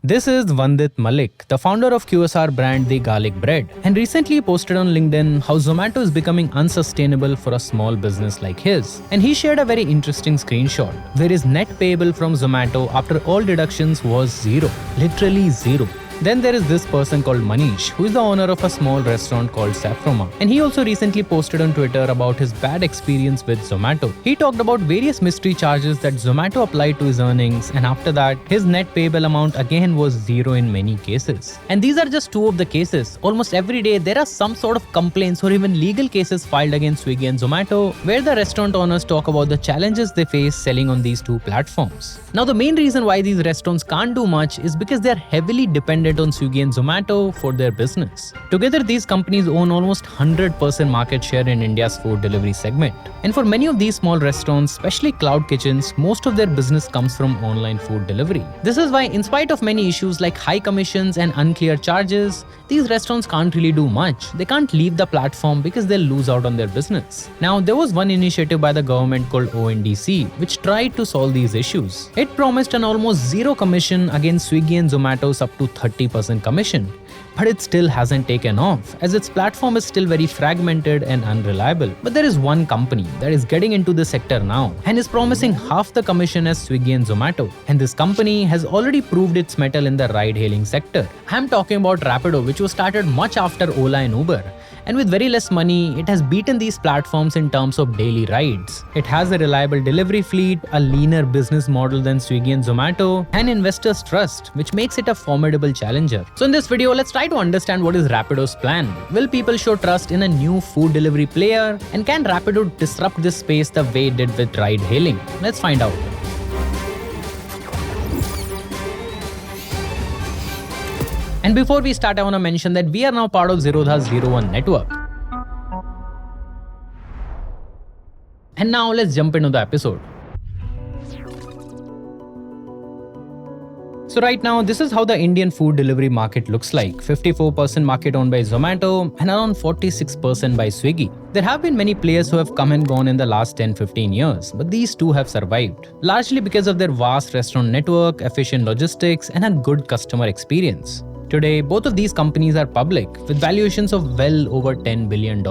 This is Vandit Malik, the founder of QSR brand The Garlic Bread, and recently posted on LinkedIn how Zomato is becoming unsustainable for a small business like his. And he shared a very interesting screenshot where his net payable from Zomato after all deductions was zero, literally zero. Then there is this person called Manish, who is the owner of a small restaurant called Saffroma. And he also recently posted on Twitter about his bad experience with Zomato. He talked about various mystery charges that Zomato applied to his earnings, and after that, his net payable amount again was zero in many cases. And these are just two of the cases. Almost every day, there are some sort of complaints or even legal cases filed against Swiggy and Zomato, where the restaurant owners talk about the challenges they face selling on these two platforms. Now, the main reason why these restaurants can't do much is because they are heavily dependent on Swiggy and Zomato for their business. Together, these companies own almost 100% market share in India's food delivery segment. And for many of these small restaurants, especially cloud kitchens, most of their business comes from online food delivery. This is why, in spite of many issues like high commissions and unclear charges, these restaurants can't really do much. They can't leave the platform because they'll lose out on their business. Now, there was one initiative by the government called ONDC, which tried to solve these issues. It promised an almost zero commission against Swiggy and Zomato's up to 30% commission. But it still hasn't taken off, as its platform is still very fragmented and unreliable. But there is one company that is getting into the sector now and is promising half the commission as Swiggy and Zomato. And this company has already proved its mettle in the ride-hailing sector. I'm talking about Rapido, which was started much after Ola and Uber. And with very less money, it has beaten these platforms in terms of daily rides. It has a reliable delivery fleet, a leaner business model than Swiggy and Zomato, and investors' trust, which makes it a formidable challenger. So in this video, let's try to understand what is Rapido's plan. Will people show trust in a new food delivery player? And can Rapido disrupt this space the way it did with ride-hailing? Let's find out. And before we start, I want to mention that we are now part of Zerodha's 01 network. And now let's jump into the episode. So right now, this is how the Indian food delivery market looks like. 54% market owned by Zomato and around 46% by Swiggy. There have been many players who have come and gone in the last 10-15 years, but these two have survived, largely because of their vast restaurant network, efficient logistics, and a good customer experience. Today, both of these companies are public, with valuations of well over $10 billion.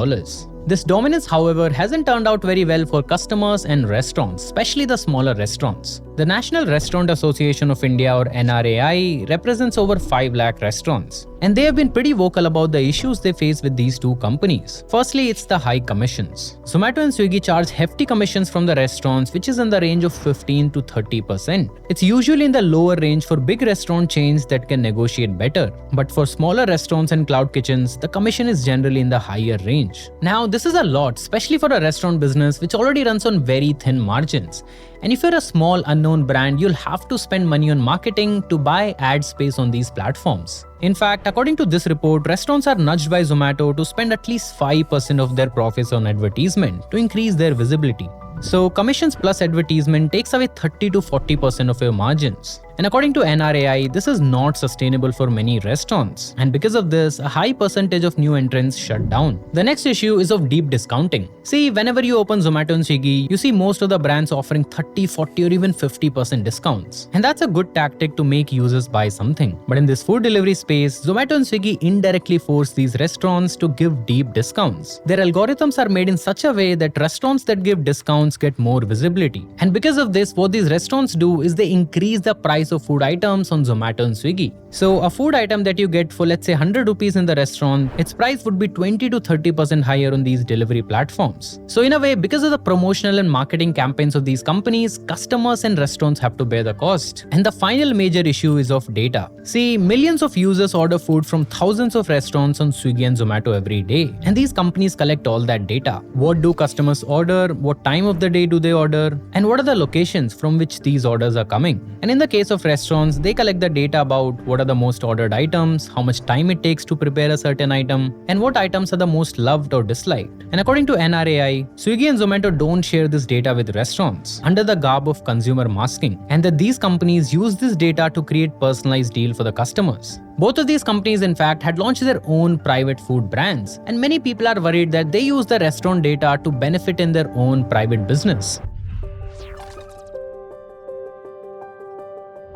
This dominance, however, hasn't turned out very well for customers and restaurants, especially the smaller restaurants. The National Restaurant Association of India, or NRAI, represents over 5 lakh restaurants. And they have been pretty vocal about the issues they face with these two companies. Firstly, it's the high commissions. Zomato and Swiggy charge hefty commissions from the restaurants, which is in the range of 15 to 30%. It's usually in the lower range for big restaurant chains that can negotiate better. But for smaller restaurants and cloud kitchens, the commission is generally in the higher range. Now, this is a lot, especially for a restaurant business which already runs on very thin margins. And if you're a small unknown brand, you'll have to spend money on marketing to buy ad space on these platforms. In fact, according to this report, restaurants are nudged by Zomato to spend at least 5% of their profits on advertisement to increase their visibility. So commissions plus advertisement takes away 30 to 40% of your margins. And according to NRAI, this is not sustainable for many restaurants. And because of this, a high percentage of new entrants shut down. The next issue is of deep discounting. See, whenever you open Zomato and Swiggy, you see most of the brands offering 30, 40 or even 50% discounts. And that's a good tactic to make users buy something. But in this food delivery space, Zomato and Swiggy indirectly force these restaurants to give deep discounts. Their algorithms are made in such a way that restaurants that give discounts get more visibility. And because of this, what these restaurants do is they increase the price of food items on Zomato and Swiggy. So a food item that you get for, let's say, 100 rupees in the restaurant, its price would be 20 to 30% higher on these delivery platforms. So in a way, because of the promotional and marketing campaigns of these companies, customers and restaurants have to bear the cost. And the final major issue is of data. See, millions of users order food from thousands of restaurants on Swiggy and Zomato every day. And these companies collect all that data. What do customers order? What time of the day do they order? And what are the locations from which these orders are coming? And in the case of restaurants, they collect the data about what are the most ordered items, how much time it takes to prepare a certain item, and what items are the most loved or disliked. And according to NRAI, Swiggy and Zomato don't share this data with restaurants under the garb of consumer masking, and that these companies use this data to create personalized deal for the customers. Both of these companies, in fact, had launched their own private food brands, and many people are worried that they use the restaurant data to benefit in their own private business.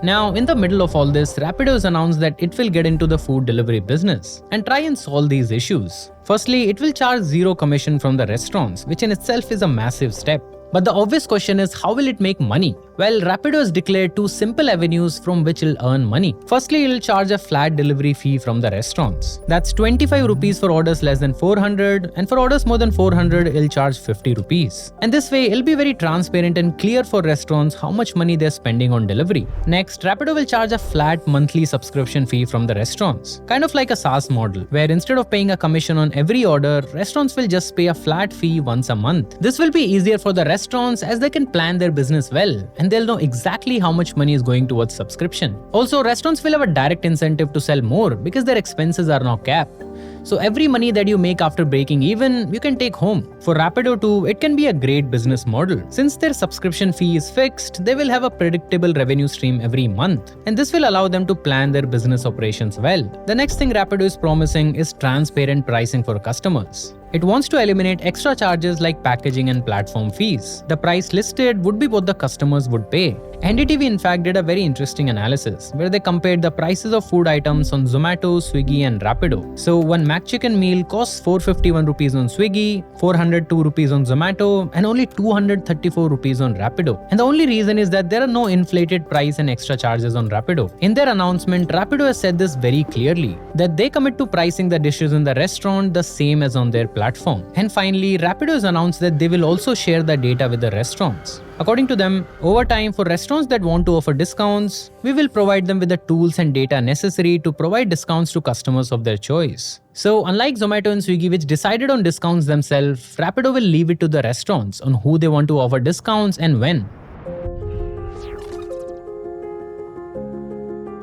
Now, in the middle of all this, Rapido has announced that it will get into the food delivery business and try and solve these issues. Firstly, it will charge zero commission from the restaurants, which in itself is a massive step. But the obvious question is, how will it make money? Well, Rapido has declared two simple avenues from which it'll earn money. Firstly, it'll charge a flat delivery fee from the restaurants. That's 25 rupees for orders less than 400, and for orders more than 400, it'll charge 50 rupees. And this way, it'll be very transparent and clear for restaurants how much money they're spending on delivery. Next, Rapido will charge a flat monthly subscription fee from the restaurants, kind of like a SaaS model, where instead of paying a commission on every order, restaurants will just pay a flat fee once a month. This will be easier for the restaurants as they can plan their business well, and they'll know exactly how much money is going towards subscription. Also, restaurants will have a direct incentive to sell more because their expenses are now capped. So every money that you make after breaking even, you can take home. For Rapido too, it can be a great business model. Since their subscription fee is fixed, they will have a predictable revenue stream every month, and this will allow them to plan their business operations well. The next thing Rapido is promising is transparent pricing for customers. It wants to eliminate extra charges like packaging and platform fees. The price listed would be what the customers would pay. NDTV in fact did a very interesting analysis where they compared the prices of food items on Zomato, Swiggy and Rapido. So one McChicken meal costs 451 rupees on Swiggy, 402 rupees on Zomato and only 234 rupees on Rapido. And the only reason is that there are no inflated price and extra charges on Rapido. In their announcement, Rapido has said this very clearly, that they commit to pricing the dishes in the restaurant the same as on their platform. And finally, Rapido has announced that they will also share the data with the restaurants. According to them, over time, for restaurants that want to offer discounts, we will provide them with the tools and data necessary to provide discounts to customers of their choice. So, unlike Zomato and Swiggy, which decided on discounts themselves, Rapido will leave it to the restaurants on who they want to offer discounts and when.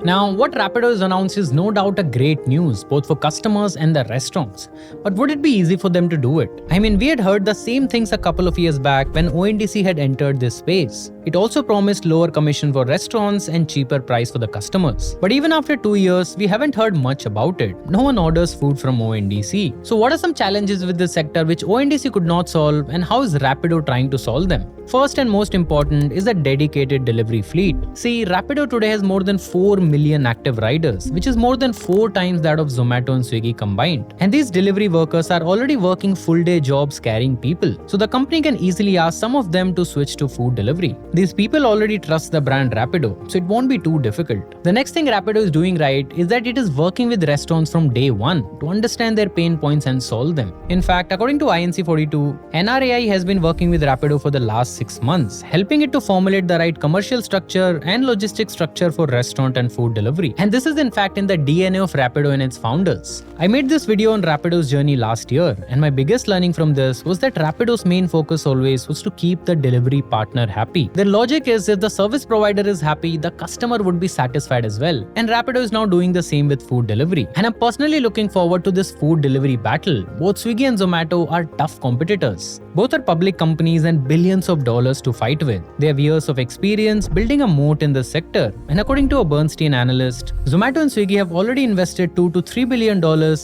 Now, what Rapido has announced is no doubt a great news, both for customers and the restaurants. But would it be easy for them to do it? I mean, we had heard the same things a couple of years back when ONDC had entered this space. It also promised lower commission for restaurants and cheaper price for the customers. But even after 2 years, we haven't heard much about it. No one orders food from ONDC. So what are some challenges with this sector which ONDC could not solve, and how is Rapido trying to solve them? First and most important is a dedicated delivery fleet. See, Rapido today has more than 4 million active riders, which is more than 4 times that of Zomato and Swiggy combined. And these delivery workers are already working full-day jobs carrying people. So the company can easily ask some of them to switch to food delivery. These people already trust the brand Rapido, so it won't be too difficult. The next thing Rapido is doing right is that it is working with restaurants from day one to understand their pain points and solve them. In fact, according to INC42, NRAI has been working with Rapido for the last 6 months, helping it to formulate the right commercial structure and logistic structure for restaurant and food delivery. And this is in fact in the DNA of Rapido and its founders. I made this video on Rapido's journey last year, and my biggest learning from this was that Rapido's main focus always was to keep the delivery partner happy. Their logic is if the service provider is happy, the customer would be satisfied as well. And Rapido is now doing the same with food delivery. And I'm personally looking forward to this food delivery battle. Both Swiggy and Zomato are tough competitors. Both are public companies and billions of dollars to fight with. They have years of experience building a moat in this sector. And according to a Bernstein analyst, Zomato and Swiggy have already invested $2 to $3 billion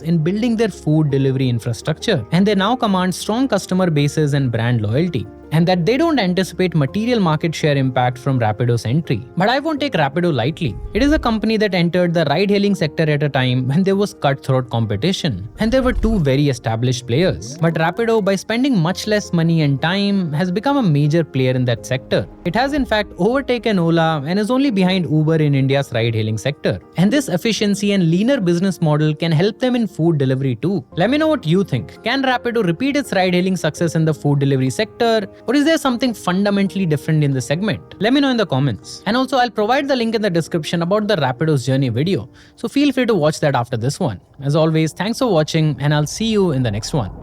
in building their food delivery infrastructure. And they now command strong customer bases and brand loyalty, and that they don't anticipate material market share impact from Rapido's entry. But I won't take Rapido lightly. It is a company that entered the ride-hailing sector at a time when there was cutthroat competition, and there were 2 very established players. But Rapido, by spending much less money and time, has become a major player in that sector. It has in fact overtaken Ola and is only behind Uber in India's ride-hailing sector. And this efficiency and leaner business model can help them in food delivery too. Let me know what you think. Can Rapido repeat its ride-hailing success in the food delivery sector? Or is there something fundamentally different in the segment? Let me know in the comments. And also, I'll provide the link in the description about the Rapido's journey video, so feel free to watch that after this one. As always, thanks for watching, and I'll see you in the next one.